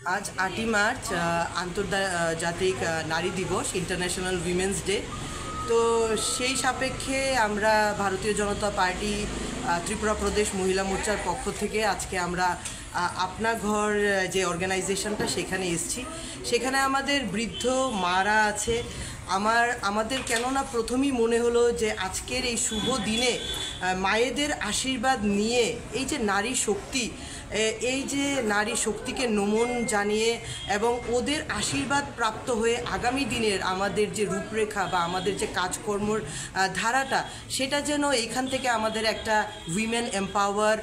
आज 8 मार्च আন্তর্জাতিক নারী দিবস, ইন্টারন্যাশনাল উইমেন্স ডে। তো সেই সাপেক্ষে আমরা ভারতীয় জনতা পার্টি ত্রিপুরা প্রদেশ মহিলা মোর্চার পক্ষ থেকে আজকে আমরা আপনা ঘর যে অর্গানাইজেশনটা সেখানে এসেছি। সেখানে আমাদের বৃদ্ধ মারা আছে। আমাদের কেননা প্রথমেই মনে হলো যে আজকের এই শুভ দিনে মায়েদের আশীর্বাদ নিয়ে এই যে নারী শক্তি, এই যে নারী শক্তিকে নমন জানিয়ে এবং ওদের আশীর্বাদ প্রাপ্ত হয়ে আগামী দিনের আমাদের যে রূপরেখা বা আমাদের যে কাজকর্মর ধারাটা, সেটা যেন এইখান থেকে আমাদের একটা উইমেন এম্পাওয়ার,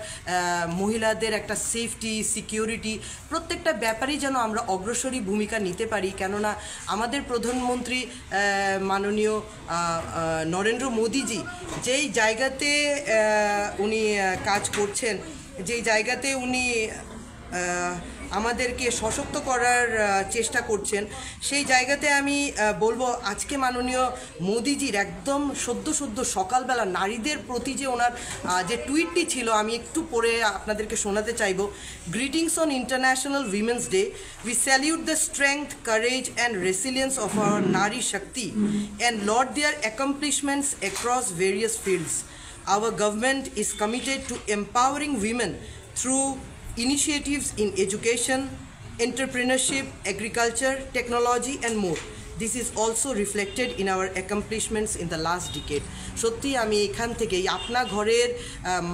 মহিলাদের একটা সেফটি, সিকিউরিটি, প্রত্যেকটা ব্যাপারেই যেন আমরা অগ্রসরী ভূমিকা নিতে পারি। কেননা আমাদের প্রধানমন্ত্রী মাননীয় নরেন্দ্র মোদীজি যেই জায়গাতে উনি কাজ করছেন, যেই জায়গাতে উনি আমাদেরকে সশক্ত করার চেষ্টা করছেন, সেই জায়গাতে আমি বলবো আজকে মাননীয় মোদিজির একদম সদ্য সকালবেলা নারীদের প্রতি যে ওনার যে টুইটটি ছিল, আমি একটু পড়ে আপনাদেরকে শোনাতে চাইব। Greetings on International Women's Day, we salute the strength, courage and resilience of our Nari Shakti and laud their accomplishments across various fields. Our government is committed to empowering women through initiatives in education, entrepreneurship, agriculture, technology and more. This is also reflected in our accomplishments in the last decade. সত্যি আমি এখান থেকেই আপনা ঘরের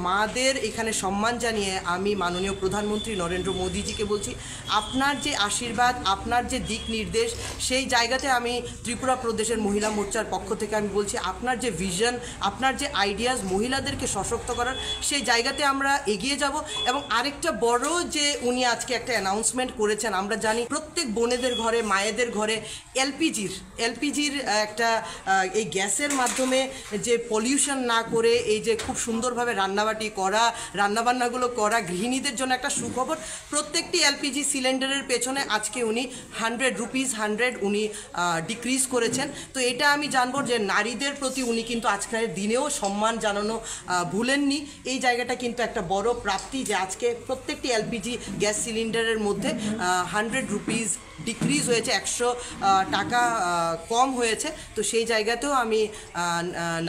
মাদের এখানে সম্মান জানিয়ে আমি মাননীয় প্রধানমন্ত্রী নরেন্দ্র মোদীজিকে বলছি, আপনার যে আশীর্বাদ, আপনার যে দিক নির্দেশ, সেই জায়গাতে আমি ত্রিপুরা প্রদেশের মহিলা মোর্চার পক্ষ থেকে আমি বলছি, আপনার যে ভিশন, আপনার যে আইডিয়াস মহিলাদেরকে সশক্ত করার, সেই জায়গাতে আমরা এগিয়ে যাব। এবং আরেকটা বড় যে উনি আজকে একটা অ্যানাউন্সমেন্ট করেছেন, আমরা জানি প্রত্যেক বোনেদের ঘরে, মায়েদের ঘরে এলপিজির একটা এই গ্যাসের মাধ্যমে যে পলিউশন না করে এই যে খুব সুন্দরভাবে রান্নাবান্নাগুলো করা, গৃহিণীদের জন্য একটা সুখবর। প্রত্যেকটি এলপিজি সিলিন্ডারের পেছনে আজকে উনি 100 রুপিস উনি ডিক্রিজ করেছেন। তো এটা আমি জানবো যে নারীদের প্রতি উনি কিন্তু আজকের দিনেও সম্মান জানানো ভুলেননি। এই জায়গাটা কিন্তু একটা বড় প্রাপ্তি যে আজকে প্রত্যেকটি এলপিজি গ্যাস সিলিন্ডারের মধ্যে 100 রুপিস ডিক্রিজ হয়েছে, 100 টাকা কম হয়েছে। তো সেই জায়গাতেও আমি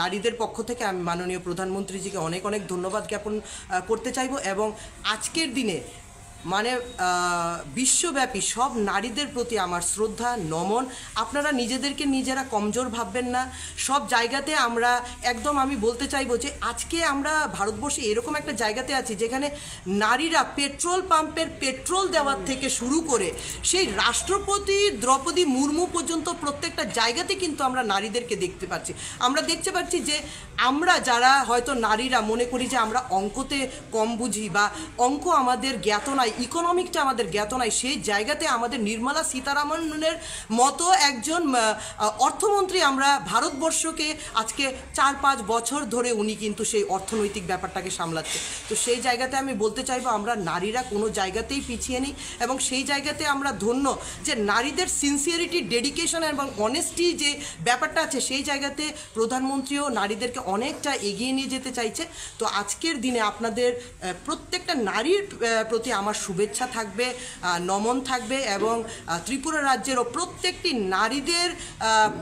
নারীদের পক্ষ থেকে আমি মাননীয় প্রধানমন্ত্রীজিকে অনেক ধন্যবাদ জ্ঞাপন করতে চাইব। এবং আজকের দিনে মানে বিশ্বব্যাপী সব নারীদের প্রতি আমার শ্রদ্ধা, নমন। আপনারা নিজেদেরকে নিজেরা কমজোর ভাববেন না। সব জায়গাতে আমরা একদম, আমি বলতে চাইবো যে আজকে আমরা ভারতবর্ষে এরকম একটা জায়গাতে আছি যেখানে নারীরা পেট্রোল পাম্পের পেট্রোল দেওয়ার থেকে শুরু করে সেই রাষ্ট্রপতি দ্রৌপদী মুর্মু পর্যন্ত প্রত্যেকটা জায়গাতে কিন্তু আমরা নারীদেরকে দেখতে পাচ্ছি। আমরা দেখতে পাচ্ছি যে আমরা যারা হয়তো নারীরা মনে করি যে আমরা অঙ্কতে কম বুঝি বা অঙ্ক আমাদের জ্ঞাত নাই, ইকোনমিকটা আমাদের জ্ঞাত নাই, সেই জায়গাতে আমাদের নির্মলা সীতারামনের মতো একজন অর্থমন্ত্রী আমরা ভারতবর্ষকে আজকে 4-5 বছর ধরে উনি কিন্তু সেই অর্থনৈতিক ব্যাপারটাকে সামলাচ্ছে। তো সেই জায়গাতে আমি বলতে চাইবো আমরা নারীরা কোনো জায়গাতেই পিছিয়ে নেই এবং সেই জায়গাতে আমরা ধন্য যে নারীদের সিনসিয়ারিটি, ডেডিকেশন এবং অনেস্টি যে ব্যাপারটা আছে, সেই জায়গাতে প্রধানমন্ত্রীও নারীদেরকে অনেকটা এগিয়ে নিয়ে যেতে চাইছে। তো আজকের দিনে আপনাদের প্রত্যেকটা নারীর প্রতি আমার শুভেচ্ছা থাকবে, নমন থাকবে এবং ত্রিপুরা রাজ্যেরও প্রত্যেকটি নারীদের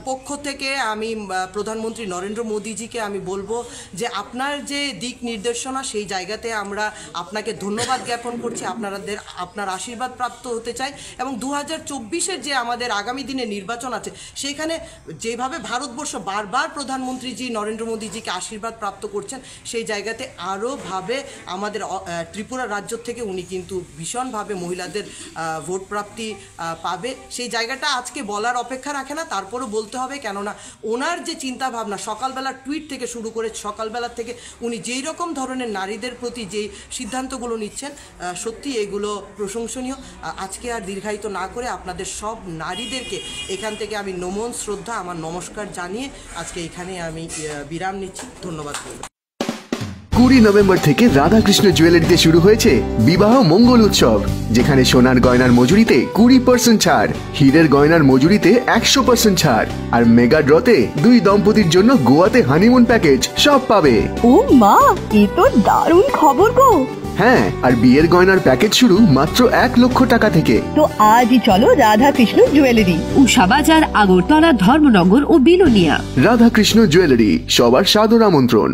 পক্ষ থেকে আমি প্রধানমন্ত্রী নরেন্দ্র মোদীজিকে আমি বলবো যে আপনার যে দিক নির্দেশনা, সেই জায়গাতে আমরা আপনাকে ধন্যবাদ জ্ঞাপন করছি। আপনার আশীর্বাদ প্রাপ্ত হতে চাই এবং 2024-এর যে আমাদের আগামী দিনে নির্বাচন আছে, সেইখানে যেভাবে ভারতবর্ষ বারবার প্রধানমন্ত্রীজি নরেন্দ্র মোদীজিকে আশীর্বাদ প্রাপ্ত করছেন, সেই জায়গাতে আরোভাবে আমাদের ত্রিপুরা রাজ্য থেকে উনি কিন্তু ভীষণভাবে মহিলাদের ভোট প্রাপ্তি পাবে। সেই জায়গাটা আজকে বলার অপেক্ষা রাখে না, তারপরও বলতে হবে। কেননা ওনার যে চিন্তা ভাবনা, সকালবেলার টুইট থেকে শুরু করে সকালবেলা থেকে উনি যেই রকম ধরনের নারীদের প্রতি যেই সিদ্ধান্তগুলো নিচ্ছেন, সত্যি এগুলো প্রশংসনীয়। আজকে আর দীর্ঘায়িত না করে আপনাদের সব নারীদেরকে এখান থেকে আমি নমন, শ্রদ্ধা, আমার নমস্কার জানিয়ে আজকে এখানে আমি বিরাম নিচ্ছি। ধন্যবাদ। 20 নভেম্বর থেকে রাধাকৃষ্ণ জুয়েলারিতে শুরু হয়েছে বিবাহ মঙ্গল উৎসব, যেখানে সোনার গয়নার মজুরিতে 20% ছাড়, হীরের গয়নার মজুরিতে 100% ছাড় আর মেগা ড্রতে 2 দম্পতির জন্য গোয়াতে হানিমুন প্যাকেজ সব পাবে। ও মা, এ তো দারুণ খবর গো। হ্যাঁ, আর বিয়ের গয়নার প্যাকেজ শুরু মাত্র 1,00,000 টাকা থেকে। তো আজই চলো রাধাকৃষ্ণ জুয়েলারি, উষা বাজার, আগরতলা, ধর্মনগর ও বিলোনিয়া। রাধাকৃষ্ণ জুয়েলারি, সবার সাদর আমন্ত্রণ।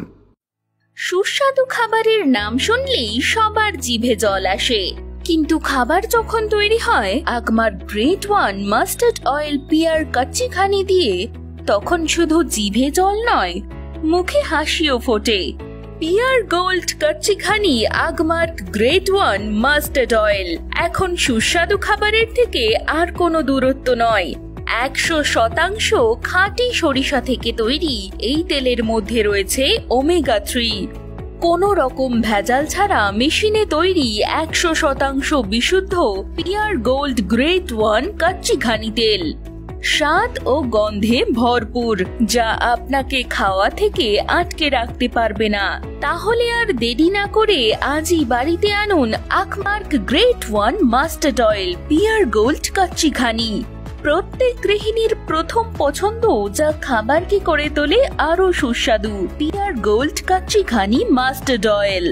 সুস্বাদু খাবারের নাম শুনলেই সবার জিভে জল আসে, কিন্তু খাবার যখন তৈরি হয় Agmark great one mustard oil pure kachchi ghani দিয়ে, তখন শুধু জিভে জল নয়, মুখে হাসিও ফোটে। পিয়ার গোল্ড কাচ্চি ঘানি আগমার গ্রেট ওয়ান মাস্টার্ড অয়েল এখন সুস্বাদু খাবারের থেকে আর কোনো দূরত্ব নয়। 100% খাঁটি সরিষা থেকে তৈরি এই তেলের মধ্যে রয়েছে ওমেগা 3। কোনো রকম ভেজাল ছাড়া মেশিনে তৈরি 100% বিশুদ্ধ পিয়ার গোল্ড গ্রেট ওয়ান কাচ্চি ঘানি তেল, স্বাদ ও গন্ধে ভরপুর, যা আপনাকে খাওয়া থেকে আটকে রাখতে পারবে না। তাহলে আর দেরি না করে আজই বাড়িতে আনুন Agmark great one mustard oil pure gold kachchi ghani. প্রত্যেক গৃহিণীর প্রথম পছন্দ, যা খাবারকে করে তোলে আরো সুস্বাদু। পিয়ার গোল্ড কাচ্চি ঘানি মাস্টার্ড অয়েল।